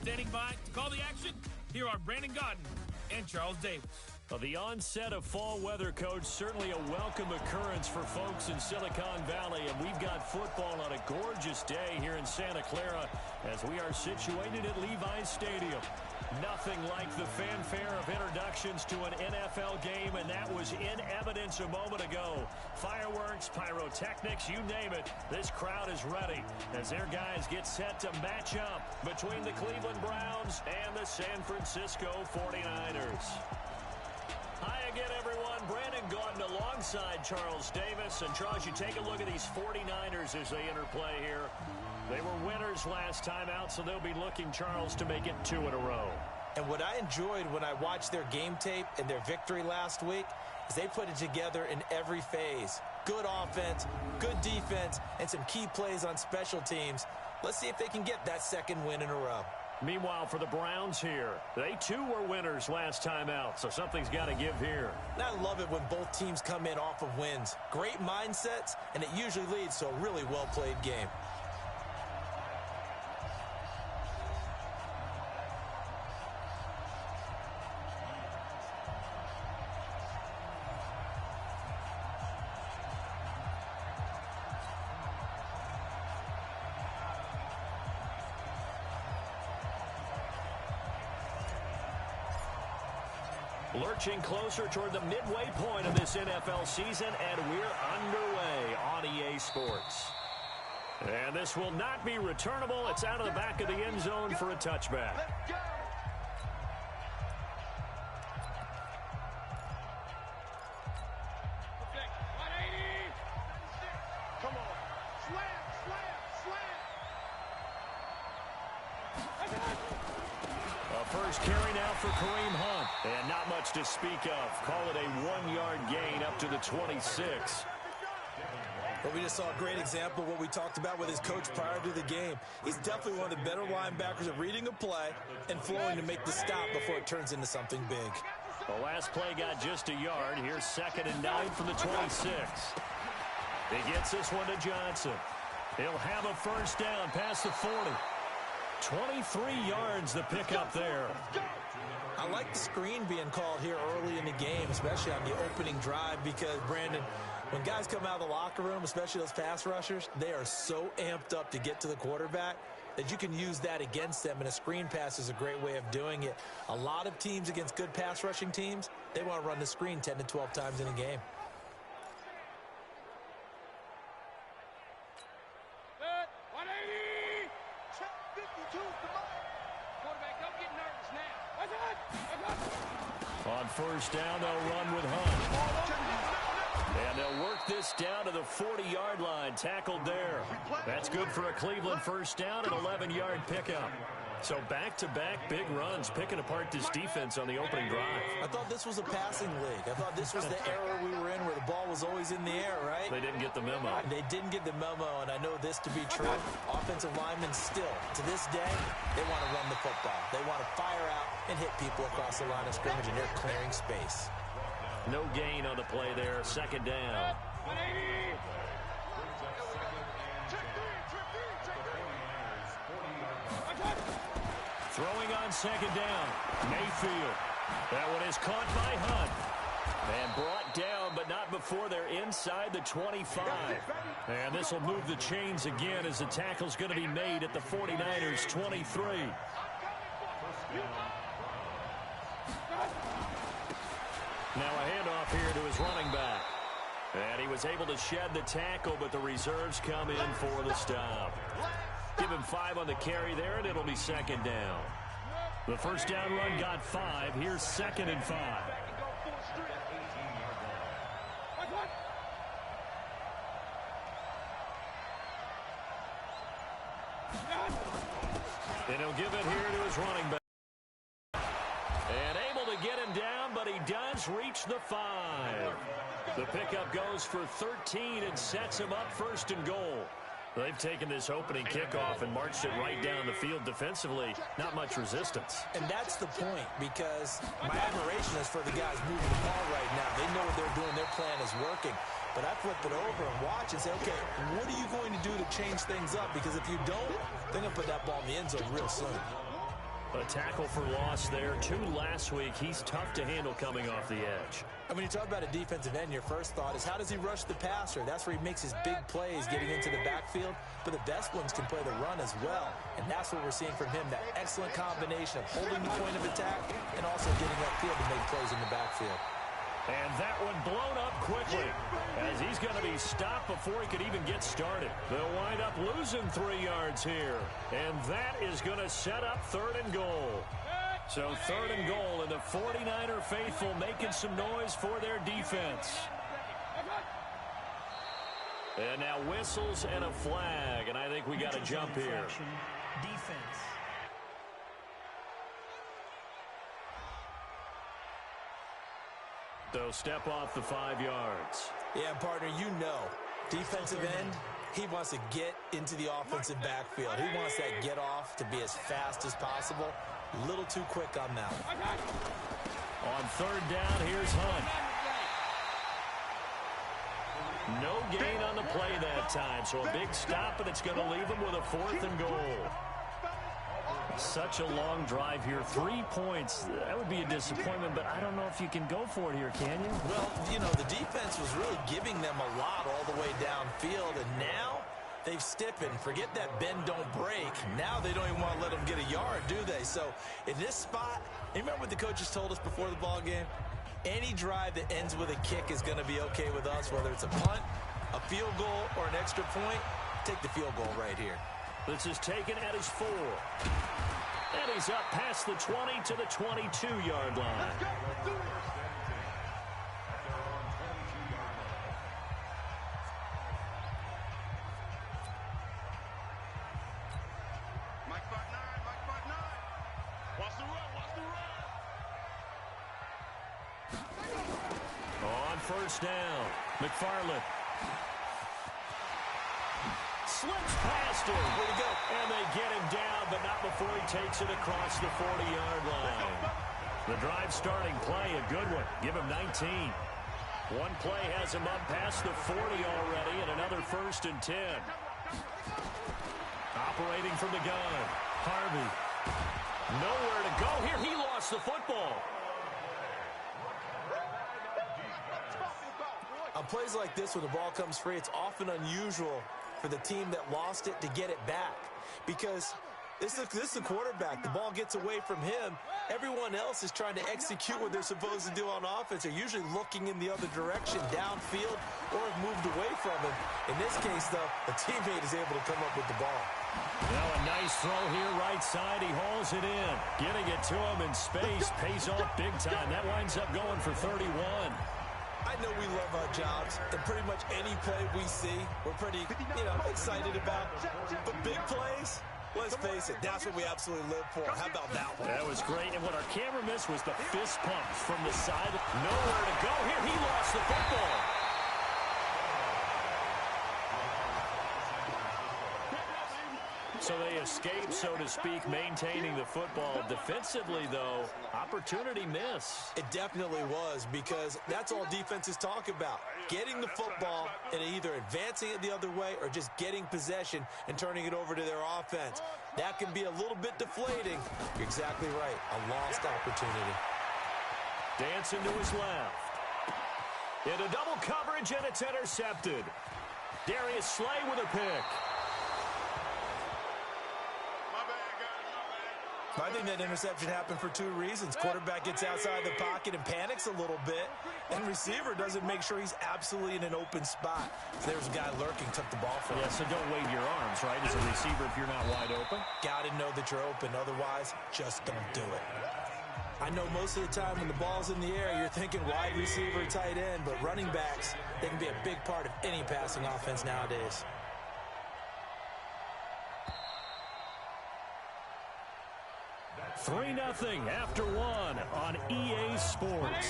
Standing by to call the action, here are Brandon Gaudin and Charles Davis. Well, the onset of fall weather, Coach, certainly a welcome occurrence for folks in Silicon Valley, and we've got football on a gorgeous day here in Santa Clara as we are situated at Levi's Stadium. Nothing like the fanfare of introductions to an NFL game, and that was in evidence a moment ago. Fireworks, pyrotechnics, you name it. This crowd is ready as their guys get set to match up between the Cleveland Browns and the San Francisco 49ers. Hi again, everyone. Brandon Gaudin alongside Charles Davis. And, Charles, you take a look at these 49ers as they interplay here. They were winners last time out, so they'll be looking, Charles, to make it 2 in a row. And what I enjoyed when I watched their game tape and their victory last week is they put it together in every phase. Good offense, good defense, and some key plays on special teams. Let's see if they can get that second win in a row. Meanwhile, for the Browns here, they too were winners last time out, so something's got to give here. And I love it when both teams come in off of wins. Great mindsets, and it usually leads to a really well-played game. Lurching closer toward the midway point of this NFL season, and we're underway on EA Sports. And this will not be returnable. It's out of the back of the end zone for a touchback. First carry now for Kareem Hunt. And not much to speak of. Call it a 1-yard gain up to the 26. Well, we just saw a great example of what we talked about with his coach prior to the game. He's definitely one of the better linebackers at reading a play and flowing to make the stop before it turns into something big. The last play got just a yard. Here's 2nd and 9 from the 26. He gets this one to Johnson. He'll have a first down past the 40. 23 yards the pickup there. I like the screen being called here early in the game, especially on the opening drive, because, Brandon, when guys come out of the locker room, especially those pass rushers, they are so amped up to get to the quarterback that you can use that against them, and a screen pass is a great way of doing it. A lot of teams against good pass rushing teams, they want to run the screen 10 to 12 times in a game. On first down, they'll run with Hunt. And they'll work this down to the 40-yard line. Tackled there. That's good for a Cleveland first down, an 11-yard pickup. So back-to-back big runs, picking apart this defense on the opening drive. I thought this was a passing league. I thought this was the era we were in where the ball was always in the air, right? They didn't get the memo. They didn't get the memo, and I know this to be true. Offensive linemen still, to this day, they want to run the football. They want to fire out and hit people across the line of scrimmage, and they're clearing space. No gain on the play there. 2nd down. Throwing on 2nd down. Mayfield. That one is caught by Hunt. And brought down, but not before they're inside the 25. And this will move the chains again as the tackle's going to be made at the 49ers 23. Now a handoff here to his running back. And he was able to shed the tackle, but the reserves come in for the stop. Give him 5 on the carry there, and it'll be 2nd down. The first down run got 5. Here's 2nd and 5. And he'll give it here to his running back. And able to get him down, but he does reach the 5. The pickup goes for 13 and sets him up 1st and goal. They've taken this opening kickoff and marched it right down the field defensively. Not much resistance. And that's the point, because my admiration is for the guys moving the ball right now. They know what they're doing. Their plan is working. But I flip it over and watch and say, okay, what are you going to do to change things up? Because if you don't, they're going to put that ball in the end zone real soon. A tackle for loss there. 2 last week. He's tough to handle coming off the edge. And when you talk about a defensive end, your first thought is how does he rush the passer? That's where he makes his big plays getting into the backfield. But the best ones can play the run as well. And that's what we're seeing from him, that excellent combination of holding the point of attack and also getting upfield to make plays in the backfield. And that one blown up quickly as he's going to be stopped before he could even get started. They'll wind up losing 3 yards here. And that is going to set up 3rd and goal. So 3rd and goal, and the 49er faithful making some noise for their defense. And now whistles and a flag, and I think we got to jump here. Defense. They'll step off the 5 yards. Yeah, partner, you know, defensive end, he wants to get into the offensive backfield. He wants that get off to be as fast as possible. A little too quick on that. On 3rd down, here's Hunt. No gain on the play that time, so a big stop, and it's going to leave him with a 4th and goal. Such a long drive here. 3 points. That would be a disappointment, but I don't know if you can go for it here, can you? Well, you know, the defense was really giving them a lot all the way downfield, and now they've stiffened. Forget that bend, don't break. Now they don't even want to let them get a yard, do they? So in this spot, you remember what the coaches told us before the ball game? Any drive that ends with a kick is going to be okay with us, whether it's a punt, a field goal, or an extra point. Take the field goal right here. This is taken at his 4. And he's up past the 20 to the 22-yard line. On 1st down, McFarland slips past him. Where'd he go? And they get him down, but not before he takes it across the 40-yard line. The drive starting play, a good one. Give him 19. One play has him up past the 40 already, and another 1st and 10. Operating from the gun, Harvey. Nowhere to go here. He lost the football. On plays like this, when the ball comes free, it's often unusual for the team that lost it to get it back. Because this is the quarterback. The ball gets away from him. Everyone else is trying to execute what they're supposed to do on offense. They're usually looking in the other direction, downfield, or have moved away from him. In this case, though, a teammate is able to come up with the ball. Now a nice throw here, right side. He hauls it in. Getting it to him in space pays off big time. That winds up going for 31. I know we love our jobs, and pretty much any play we see, we're pretty, excited about. But big plays, let's face it, that's what we absolutely live for. How about that one? That was great, and what our camera missed was the fist pump from the side. Nowhere to go here. He lost the football. So they escape, so to speak, maintaining the football. Defensively, though, opportunity miss. It definitely was, because that's all defenses talk about. Getting the football and either advancing it the other way or just getting possession and turning it over to their offense. That can be a little bit deflating. You're exactly right. A lost opportunity. Dancing to his left. Into double coverage, and it's intercepted. Darius Slay with a pick. I think that interception happened for 2 reasons. Quarterback gets outside the pocket and panics a little bit, and receiver doesn't make sure he's absolutely in an open spot. So there's a guy lurking, took the ball from him. Yeah, so don't wave your arms, right, as a receiver if you're not wide open. Got to know that you're open. Otherwise, just don't do it. I know most of the time when the ball's in the air, you're thinking wide receiver, tight end, but running backs, they can be a big part of any passing offense nowadays. 3-0 after 1 on EA Sports.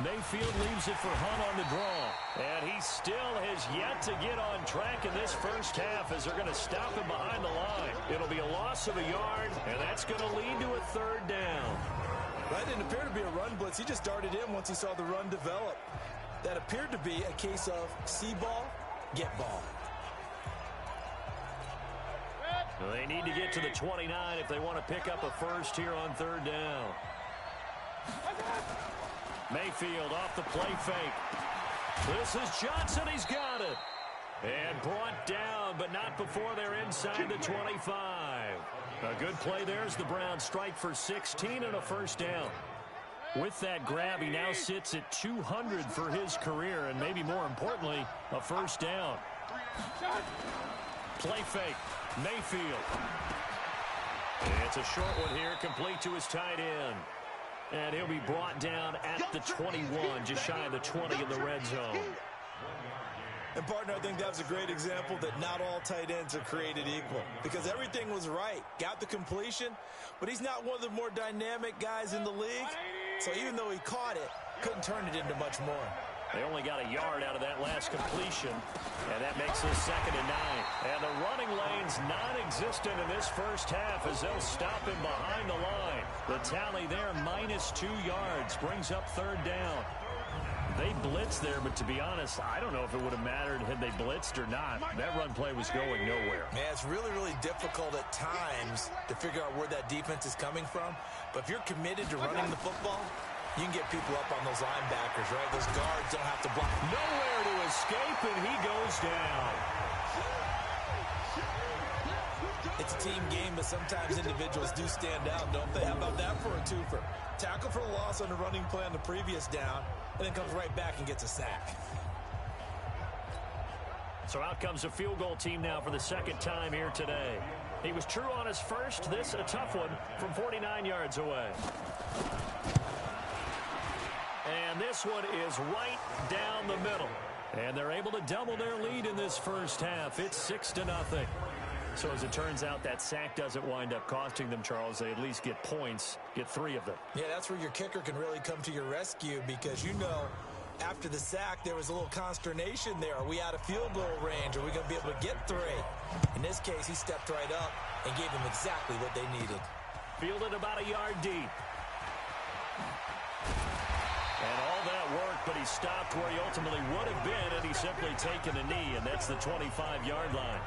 Mayfield leaves it for Hunt on the draw. And he still has yet to get on track in this first half as they're going to stop him behind the line. It'll be a loss of a yard, and that's going to lead to a 3rd down. That didn't appear to be a run blitz. He just darted in once he saw the run develop. That appeared to be a case of see ball, get ball. Well, they need to get to the 29 if they want to pick up a first here on third down. Mayfield off the play fake. This is Johnson. He's got it. And brought down, but not before they're inside the 25. A good play there as the Browns strike for 16 and a first down. With that grab, he now sits at 200 for his career, and maybe more importantly, a first down. Play fake. Mayfield. It's a short one here, complete to his tight end. And he'll be brought down at the 21, just shy of the 20 in the red zone. And, partner, I think that was a great example that not all tight ends are created equal, because everything was right. Got the completion, but he's not one of the more dynamic guys in the league. So even though he caught it, couldn't turn it into much more. They only got a yard out of that last completion, and that makes us 2nd and 9. And the running lane's non-existent in this first half as they'll stop him behind the line. The tally there, -2 yards, brings up third down. They blitzed there, but to be honest, I don't know if it would have mattered had they blitzed or not. That run play was going nowhere. Man, it's really, really difficult at times to figure out where that defense is coming from. But if you're committed to running the football, you can get people up on those linebackers, right? Those guards don't have to block. Nowhere to escape, and he goes down. It's a team game, but sometimes individuals do stand out, don't they? How about that for a twofer? Tackle for a loss on the running play on the previous down, and then comes right back and gets a sack. So out comes a field goal team now for the second time here today. He was true on his first. This a tough one from 49 yards away. And this one is right down the middle. And they're able to double their lead in this first half. It's 6-0. So as it turns out, that sack doesn't wind up costing them, Charles. They at least get points, get 3 of them. Yeah, that's where your kicker can really come to your rescue, because you know after the sack there was a little consternation there. Are we out of field goal range? Are we going to be able to get 3? In this case, he stepped right up and gave them exactly what they needed. Fielded about a yard deep. And all that work, but he stopped where he ultimately would have been, and he's simply taken a knee, and that's the 25-yard line.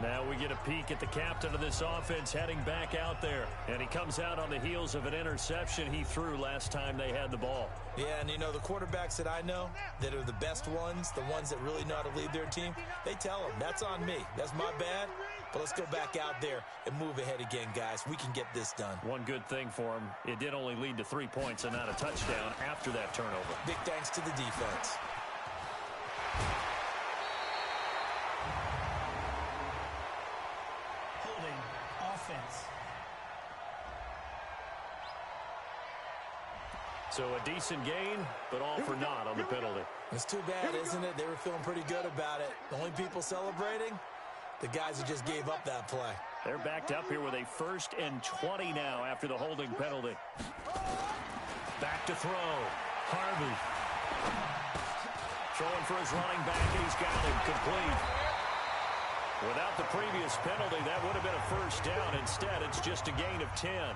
Now we get a peek at the captain of this offense heading back out there. And he comes out on the heels of an interception he threw last time they had the ball. Yeah, and you know, the quarterbacks that I know that are the best ones, the ones that really know how to lead their team, they tell them, that's on me. That's my bad. But let's go back out there and move ahead again, guys. We can get this done. One good thing for him, it did only lead to 3 points and not a touchdown after that turnover. Big thanks to the defense. Offense. So a decent gain, but all for naught on the penalty. It's too bad, isn't it? They were feeling pretty good about it. The only people celebrating, the guys who just gave up that play. They're backed up here with a 1st and 20 now after the holding penalty. Back to throw. Harvey. Throwing for his running back, and he's got him complete. Without the previous penalty, that would have been a first down. Instead, it's just a gain of 10.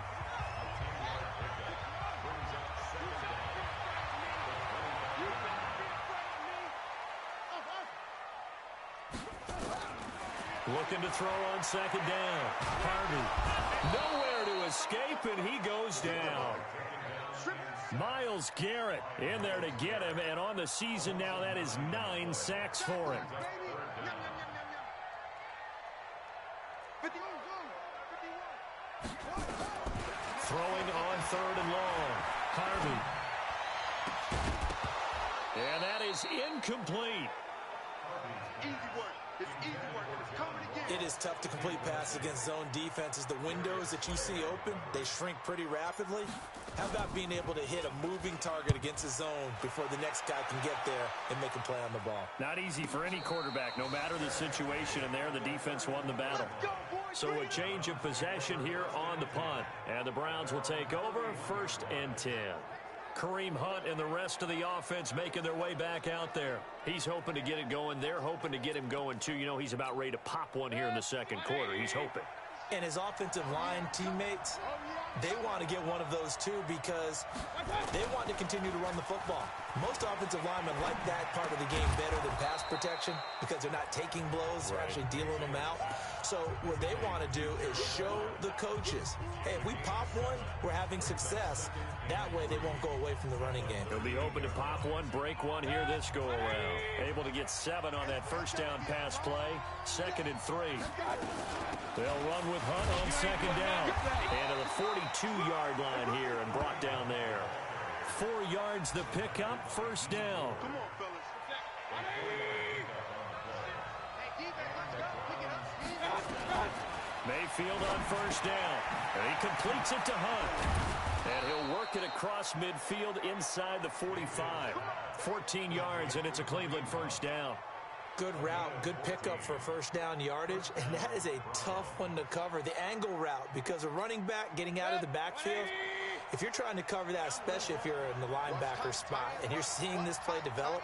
Looking to throw on 2nd down. Harvey. Nowhere to escape, and he goes down. Myles Garrett in there to get him, and on the season now, that is 9 sacks for him. Throwing on 3rd and long. Harvey. And that is incomplete. It is tough to complete passes against zone defenses. The windows that you see open, they shrink pretty rapidly. How about being able to hit a moving target against the zone before the next guy can get there and make a play on the ball? Not easy for any quarterback, no matter the situation, and there the defense won the battle. So a change of possession here on the punt, and the Browns will take over 1st and 10. Kareem Hunt and the rest of the offense making their way back out there. He's hoping to get it going. They're hoping to get him going, too. You know, he's about ready to pop one here in the 2nd quarter. He's hoping. And his offensive line teammates, they want to get one of those, too, because they want to continue to run the football. Most offensive linemen like that part of the game better direction because they're not taking blows. They're actually dealing them out. So what they want to do is show the coaches, hey, if we pop one, we're having success. That way they won't go away from the running game. He'll be open to pop one, break one here this go-around. Able to get 7 on that first down pass play. 2nd and 3. They'll run with Hunt on 2nd down. And to the 42-yard line here and brought down there. 4 yards the pickup, 1st down. Come on, fellas. Mayfield on 1st down. And he completes it to Hunt. And he'll work it across midfield inside the 45. 14 yards, and it's a Cleveland 1st down. Good route, good pickup for 1st down yardage, and that is a tough one to cover. The angle route, because a running back getting out of the backfield, if you're trying to cover that, especially if you're in the linebacker spot and you're seeing this play develop,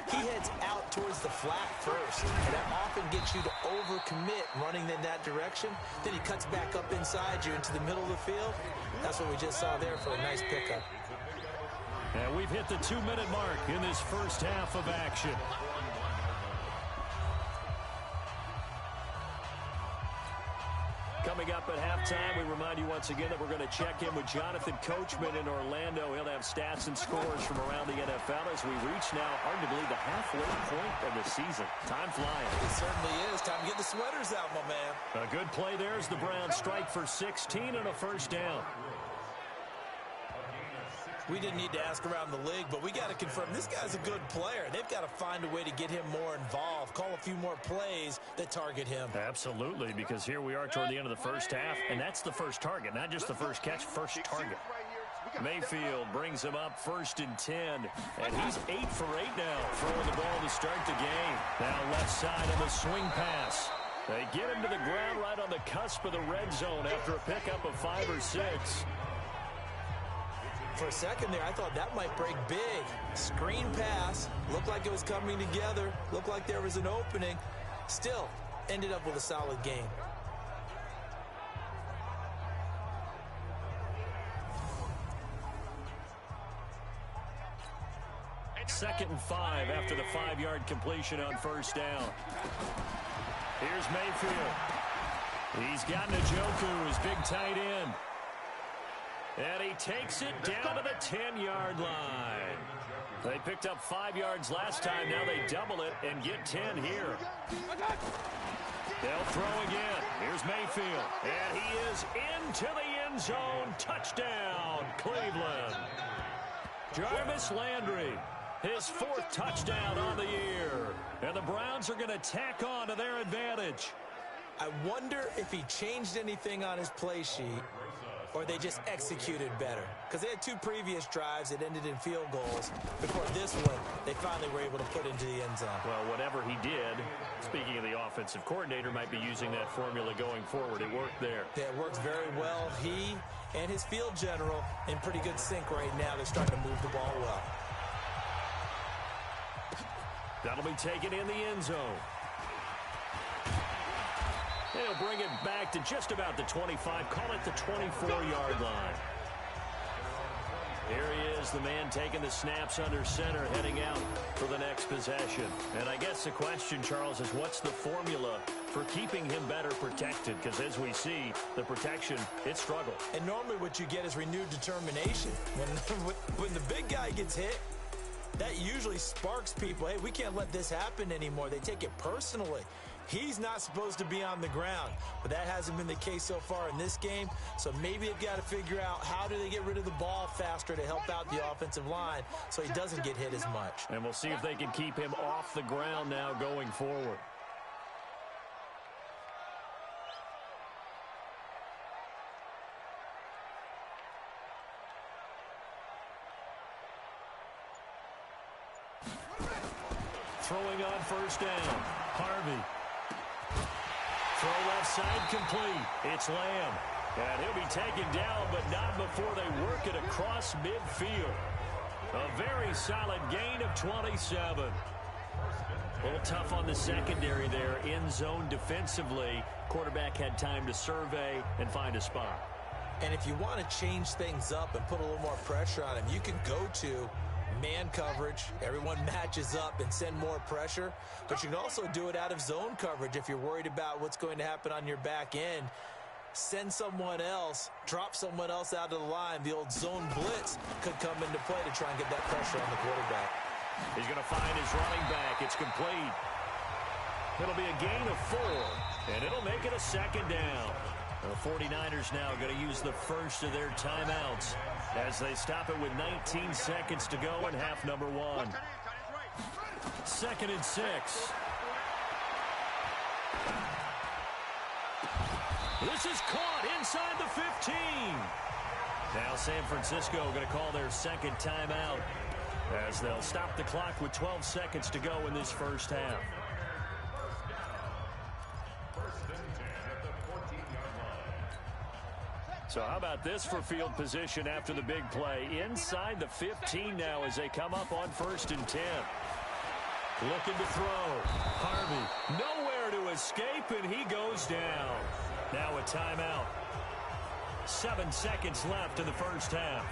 he heads out towards the flat first, and that often gets you to overcommit running in that direction. Then he cuts back up inside you into the middle of the field. That's what we just saw there for a nice pickup. And we've hit the 2-minute mark in this first half of action. Coming up at halftime, we remind you once again that we're going to check in with Jonathan Coachman in Orlando. He'll have stats and scores from around the NFL as we reach now, hard to believe, the halfway point of the season. Time flying. It certainly is. Time to get the sweaters out, my man. A good play there as the Browns strike for 16 and a 1st down. We didn't need to ask around the league, but we got to confirm this guy's a good player. They've got to find a way to get him more involved, call a few more plays that target him. Absolutely, because here we are toward the end of the first half, and that's the first target, not just the first catch, first target. Mayfield brings him up 1st and 10, and he's 8 for 8 now, throwing the ball to start the game. Now left side of the swing pass. They get him to the ground right on the cusp of the red zone after a pickup of 5 or 6. For a second there, I thought that might break big. Screen pass. Looked like it was coming together. Looked like there was an opening. Still, ended up with a solid game. Second and 5 after the 5-yard completion on 1st down. Here's Mayfield. He's got Njoku, his big tight end. And he takes it down to the 10-yard line. They picked up 5 yards last time. Now they double it and get 10 here. They'll throw again. Here's Mayfield. And he is into the end zone. Touchdown, Cleveland. Jarvis Landry, his 4th touchdown on the year. And the Browns are going to tack on to their advantage. I wonder if he changed anything on his play sheet, or they just executed better. Because they had 2 previous drives that ended in field goals. Before this one, they finally were able to put into the end zone. Well, whatever he did, speaking of the offensive coordinator, might be using that formula going forward. It worked there. Yeah, it works very well. He and his field general in pretty good sync right now. They're starting to move the ball well. That'll be taken in the end zone. He'll bring it back to just about the 25. Call it the 24-yard line. Here he is, the man taking the snaps under center, heading out for the next possession. And I guess the question, Charles, is what's the formula for keeping him better protected? Because as we see, the protection, it struggled. And normally what you get is renewed determination. When the big guy gets hit, that usually sparks people. Hey, we can't let this happen anymore. They take it personally. He's not supposed to be on the ground, but that hasn't been the case so far in this game. So maybe they've got to figure out how do they get rid of the ball faster to help out the offensive line so he doesn't get hit as much. And we'll see if they can keep him off the ground now going forward. Throwing on 1st down, Harvey. Throw left side complete. It's Lamb. And he'll be taken down, but not before they work it across midfield. A very solid gain of 27. A little tough on the secondary there. In zone defensively. Quarterback had time to survey and find a spot. And if you want to change things up and put a little more pressure on him, you can go to Man coverage, everyone matches up and send more pressure, but you can also do it out of zone coverage if you're worried about what's going to happen on your back end. Send someone else, drop someone else out of the line. The old zone blitz could come into play to try and get that pressure on the quarterback. He's going to find his running back. It's complete. It'll be a gain of 4, and it'll make it a second down. The 49ers now going to use the first of their timeouts as they stop it with 19 seconds to go in half number 1. 2nd and 6. This is caught inside the 15. Now San Francisco going to call their second timeout as they'll stop the clock with 12 seconds to go in this first half. So how about this for field position after the big play? Inside the 15 now as they come up on 1st and 10. Looking to throw. Harvey nowhere to escape, and he goes down. Now a timeout. 7 seconds left in the first half.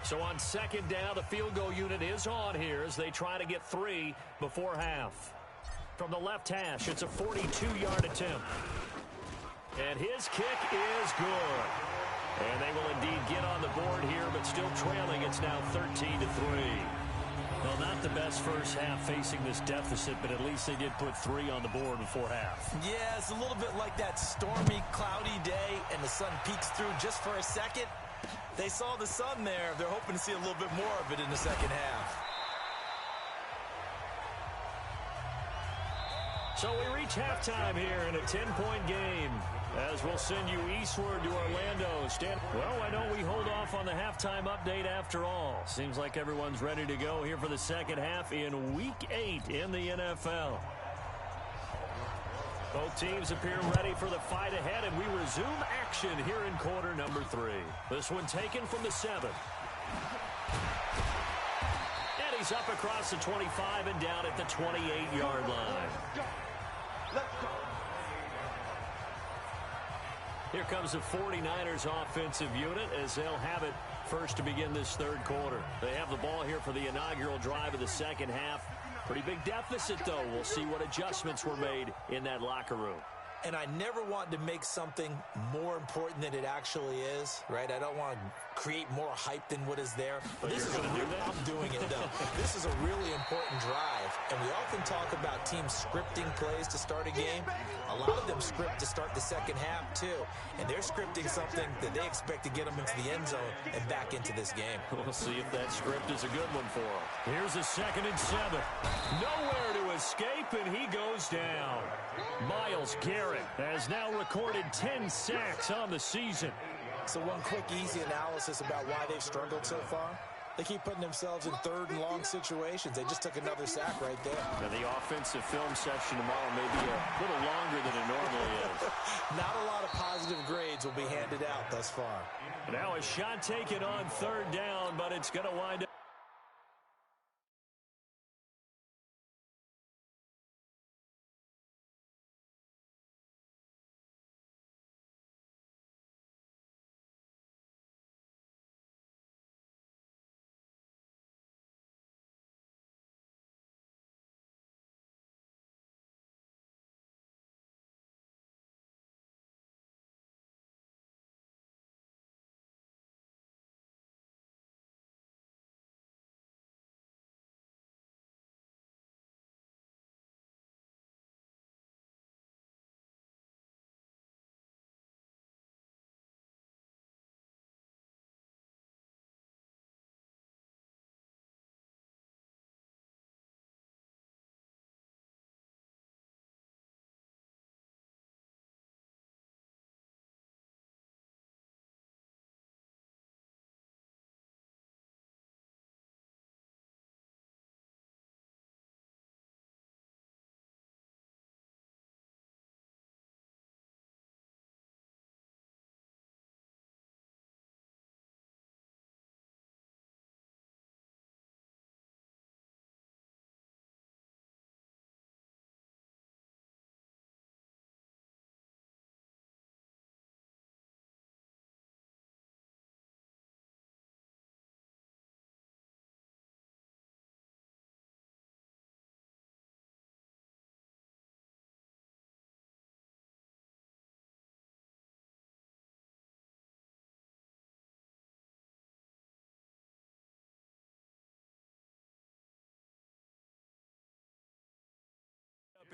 So on 2nd down, the field goal unit is on here as they try to get 3 before half. From the left hash, it's a 42-yard attempt. And his kick is good. And they will indeed get on the board here, but still trailing. It's now 13-3. Well, not the best first half facing this deficit, but at least they did put 3 on the board before half. Yeah, it's a little bit like that stormy, cloudy day, and the sun peeks through just for a second. They saw the sun there. They're hoping to see a little bit more of it in the second half. So we reach halftime here in a 10-point game as we'll send you eastward to Orlando. Well, why don't we hold off on the halftime update after all? Seems like everyone's ready to go here for the second half in Week 8 in the NFL. Both teams appear ready for the fight ahead, and we resume action here in quarter number 3. This one taken from the 7. And he's up across the 25 and down at the 28-yard line. Here comes the 49ers offensive unit as they'll have it first to begin this third quarter. They have the ball here for the inaugural drive of the second half. Pretty big deficit, though. We'll see what adjustments were made in that locker room. And I never want to make something more important than it actually is, right? I don't want to create more hype than what is there. But this is I'm doing it, though. This is a really important drive. And we often talk about teams scripting plays to start a game. A lot of them script to start the second half, too. And they're scripting something that they expect to get them into the end zone and back into this game. We'll see if that script is a good one for them. Here's a 2nd and 7. Nowhere to escape, and he goes down. Myles Garrett has now recorded 10 sacks on the season. So one quick, easy analysis about why they've struggled so far. They keep putting themselves in 3rd and long situations. They just took another sack right there. Now the offensive film session tomorrow may be a little longer than it normally is. Not a lot of positive grades will be handed out thus far. Now a shot taken on 3rd down, but it's going to wind up.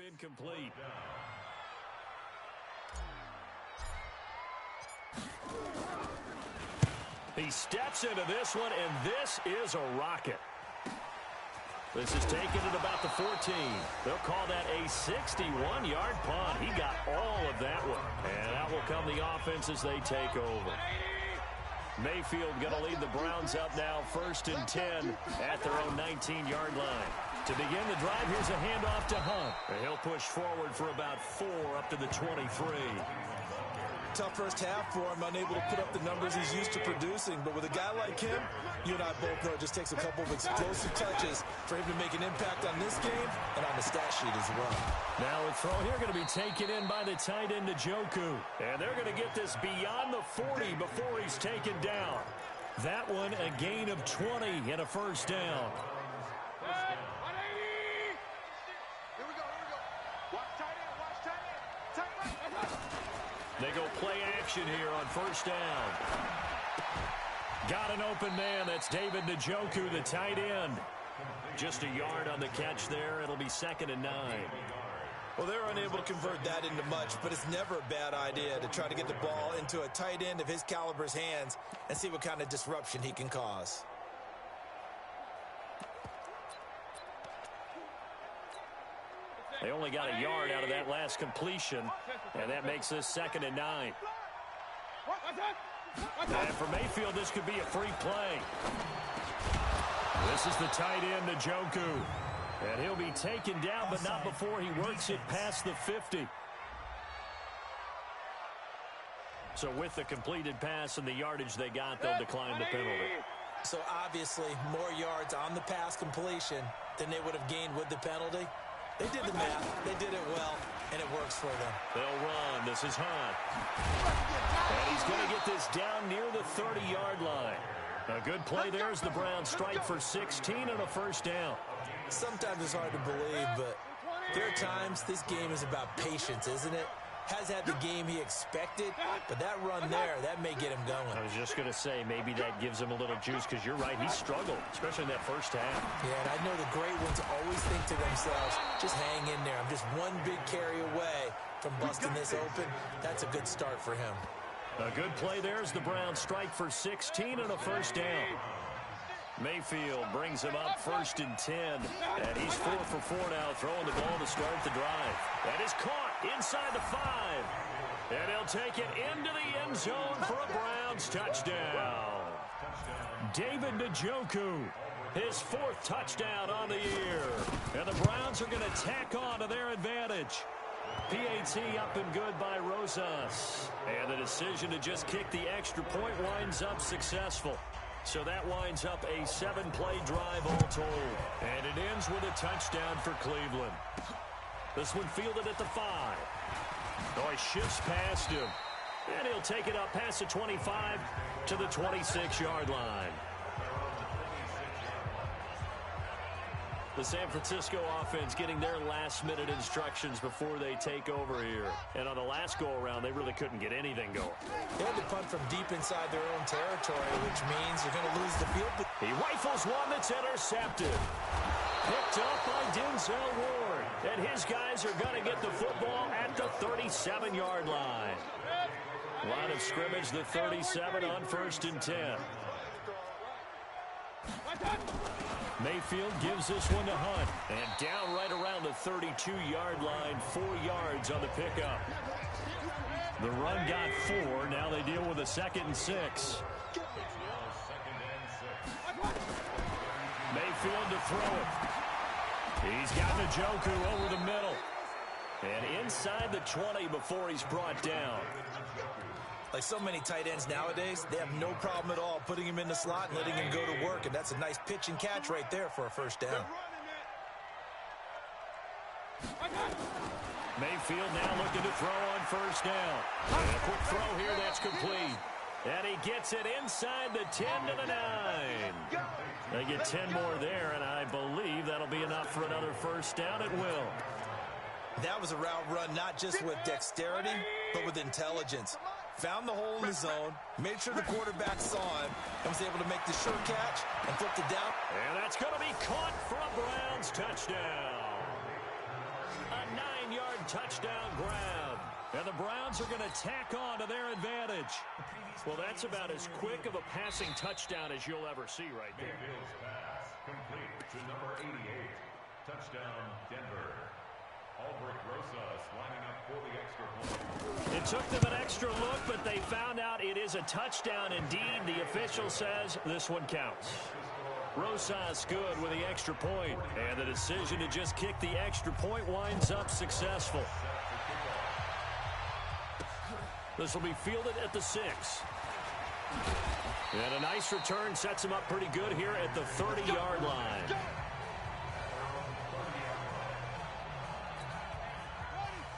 incomplete. He steps into this one, and this is a rocket. This is taken at about the 14. They'll call that a 61-yard punt. He got all of that one. And out will come the offense as they take over. Mayfield going to lead the Browns up now, 1st and 10 at their own 19-yard line. To begin the drive, here's a handoff to Hunt. And he'll push forward for about 4 up to the 23. Tough first half for him, unable to put up the numbers he's used to producing. But with a guy like him, you and I both know it just takes a couple of explosive touches for him to make an impact on this game and on the stat sheet as well. Now a throw here going to be taken in by the tight end, Njoku. And they're going to get this beyond the 40 before he's taken down. That one a gain of 20 and a first down. They go play action here on first down. Got an open man. That's David Njoku, the tight end. Just a yard on the catch there. It'll be 2nd and 9. Well, they're unable to convert that into much, but it's never a bad idea to try to get the ball into a tight end of his caliber's hands and see what kind of disruption he can cause. They only got a yard out of that last completion, and that makes this 2nd and 9. And for Mayfield, this could be a free play. This is the tight end, Njoku. And he'll be taken down, but not before he works it past the 50. So with the completed pass and the yardage they got, they'll decline the penalty. So obviously, more yards on the pass completion than they would have gained with the penalty. They did the math, they did it well, and it works for them. They'll run. This is Hunt. And he's going to get this down near the 30-yard line. A good play there as the Browns strike for 16 and a first down. Sometimes it's hard to believe, but there are times this game is about patience, isn't it? Has had the game he expected, but that run there, that may get him going. I was just going to say, maybe that gives him a little juice, because you're right, he struggled, especially in that first half. Yeah, and I know the great ones always think to themselves, just hang in there. I'm just one big carry away from busting this open. That's a good start for him. A good play there as the Browns strike for 16 and a first down. Mayfield brings him up 1st and 10. And he's 4 for 4 now, throwing the ball to start the drive. That is caught inside the 5. And he'll take it into the end zone for a Browns touchdown. David Njoku, his 4th touchdown on the year. And the Browns are going to tack on to their advantage. PAT up and good by Rosas. And the decision to just kick the extra point winds up successful. So that winds up a 7-play drive all told. And it ends with a touchdown for Cleveland. This one fielded at the 5. Oh, he shifts past him. And he'll take it up past the 25 to the 26-yard line. The San Francisco offense getting their last-minute instructions before they take over here. And on the last go-around, they really couldn't get anything going. They had to punt from deep inside their own territory, which means they're going to lose the field. He rifles one that's intercepted. Picked up by Denzel Ward. And his guys are going to get the football at the 37-yard line. Line of scrimmage, the 37 on 1st and 10. Mayfield gives this one to Hunt. And down right around the 32-yard line, 4 yards on the pickup. The run got 4. Now they deal with a 2nd and 6. Mayfield to throw it. He's got Njoku over the middle. And inside the 20 before he's brought down. Like so many tight ends nowadays, they have no problem at all putting him in the slot and letting him go to work. And that's a nice pitch and catch right there for a first down. Mayfield now looking to throw on first down. And a quick throw here that's complete. And he gets it inside the 10 to the 9. They get 10 more there, and I believe that'll be enough for another first down. It will. That was a route run not just with dexterity, but with intelligence. Found the hole in the zone, made sure the quarterback saw him, and was able to make the sure catch and flipped it down. And that's going to be caught for a Browns touchdown. A touchdown grab. And the Browns are going to tack on to their advantage. Well, that's about as quick of a passing touchdown as you'll ever see right there. Mayfield's pass complete to number 88. Touchdown, Denver. Albrecht Rosas lining up for the extra point. It took them an extra look, but they found out it is a touchdown indeed. The official says this one counts. Rosas good with the extra point, and the decision to just kick the extra point winds up successful. This will be fielded at the 6. And a nice return sets him up pretty good here at the 30-yard line.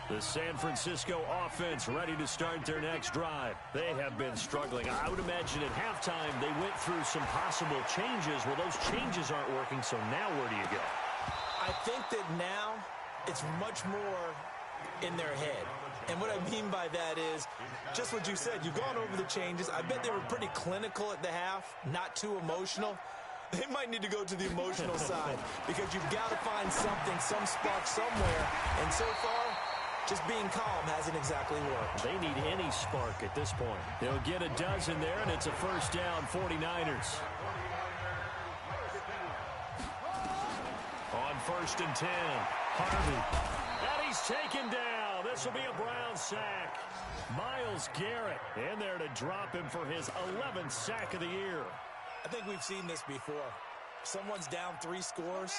The San Francisco offense ready to start their next drive. They have been struggling. I would imagine at halftime they went through some possible changes. Well, those changes aren't working, so now where do you go? I think that now it's much more in their head. And what I mean by that is just what you said. You've gone over the changes. I bet they were pretty clinical at the half, not too emotional. They might need to go to the emotional side because you've got to find something, some spark somewhere. And so far, just being calm hasn't exactly worked. They need any spark at this point. They'll get a dozen there, and it's a first down, 49ers. On 1st and 10, Harvey. And he's taken down. This will be a Brown sack. Myles Garrett in there to drop him for his 11th sack of the year. I think we've seen this before. Someone's down 3 scores.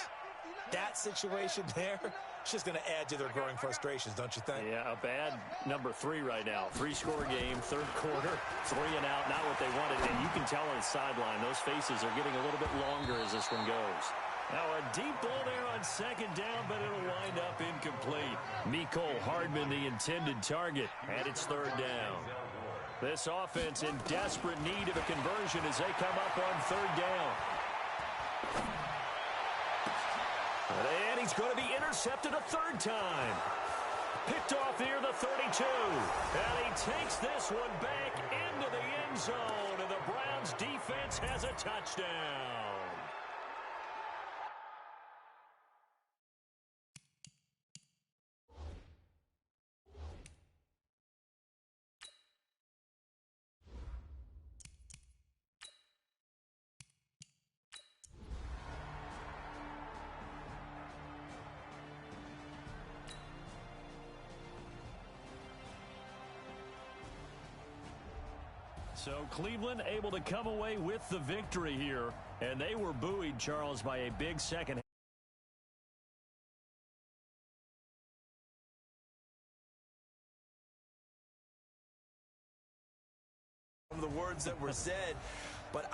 That situation there, it's just going to add to their growing frustrations, don't you think? Yeah, a bad number 3 right now. 3-score game, 3rd quarter, 3 and out, not what they wanted. And you can tell on the sideline, those faces are getting a little bit longer as this one goes. Now a deep ball there on 2nd down, but it'll wind up incomplete. Mecole Hardman, the intended target, and it's 3rd down. This offense in desperate need of a conversion as they come up on 3rd down. And he's going to be intercepted a 3rd time. Picked off near the 32. And he takes this one back into the end zone. And the Browns defense has a touchdown. So Cleveland able to come away with the victory here, and they were buoyed, Charles, by a big second. From the words that were said, but